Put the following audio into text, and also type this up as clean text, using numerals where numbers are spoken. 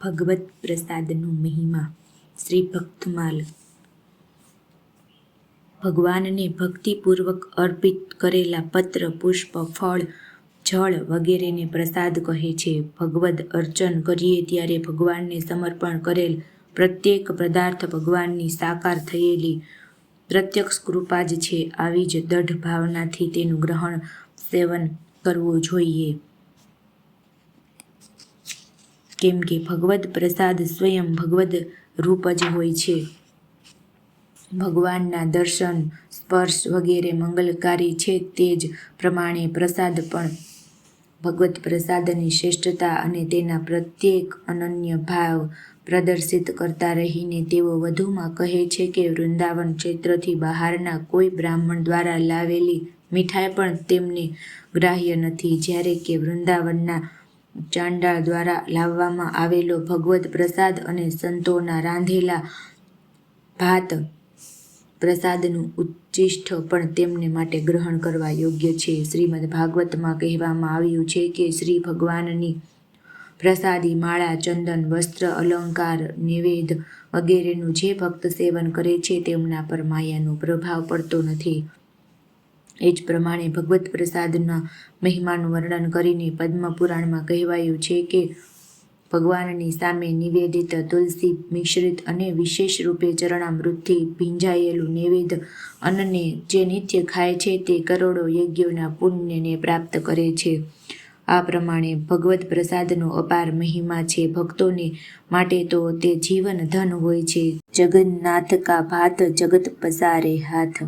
ભગવત પ્રસાદનો મહિમા. શ્રી ભક્તમાલ. ભગવાનને ભક્તિપૂર્વક અર્પિત કરેલા પત્ર, પુષ્પ, ફળ, જળ વગેરેને પ્રસાદ કહે છે. ભગવદ અર્ચન કરીએ ત્યારે ભગવાનને સમર્પણ કરેલ પ્રત્યેક પદાર્થ ભગવાનની સાકાર થયેલી પ્રત્યક્ષ કૃપા જ છે. આવી જ દઢ ભાવનાથી તેનું ગ્રહણ સેવન કરવું જોઈએ. કેમ કે ભગવદ પ્રસાદ સ્વયં ભગવદ રૂપ જ હોય છે. ભગવાનના દર્શન, સ્પર્શ વગેરે મંગલકારી છે. તે જ પ્રમાણે પ્રસાદ પણ ભગવત પ્રસાદની શ્રેષ્ઠતા અને તેના પ્રત્યેક અનન્ય ભાવ પ્રદર્શિત કરતા રહીને તેઓ વધુમાં કહે છે કે વૃંદાવન ક્ષેત્રથી બહારના કોઈ બ્રાહ્મણ દ્વારા લાવેલી મીઠાઈ પણ તેમને ગ્રાહ્ય નથી, જ્યારે કે વૃંદાવનના ચાંડાળ દ્વારા લાવવામાં આવેલો ભગવદ પ્રસાદ અને સંતોના રાંધેલા ભાત પ્રસાદનું ઉચ્છિષ્ટ પણ તેમને માટે ગ્રહણ કરવા યોગ્ય છે. શ્રીમદ ભાગવતમાં કહેવામાં આવ્યું છે કે શ્રી ભગવાનની પ્રસાદી માળા, ચંદન, વસ્ત્ર, અલંકાર, નૈવેદ્ય વગેરેનું જે ભક્ત સેવન કરે છે તેમના પર માયાનો પ્રભાવ પડતો નથી. એ જ પ્રમાણે ભગવત પ્રસાદના મહિમાનું વર્ણન કરીને પદ્મ પુરાણમાં કહેવાયું છે કે ભગવાનની સામે નિવેદિત તુલસી મિશ્રિત અને વિશેષ રૂપે ચરણામૃતથી ભીંજાયેલું નૈવેદ્ય અન્નને જે નિત્ય ખાય છે તે કરોડો યજ્ઞોના પુણ્યને પ્રાપ્ત કરે છે. આ પ્રમાણે ભગવત પ્રસાદનો અપાર મહિમા છે. ભક્તોને માટે તો તે જીવન ધન હોય છે. જગન્નાથ કા ભાત જગત પસારે હાથ.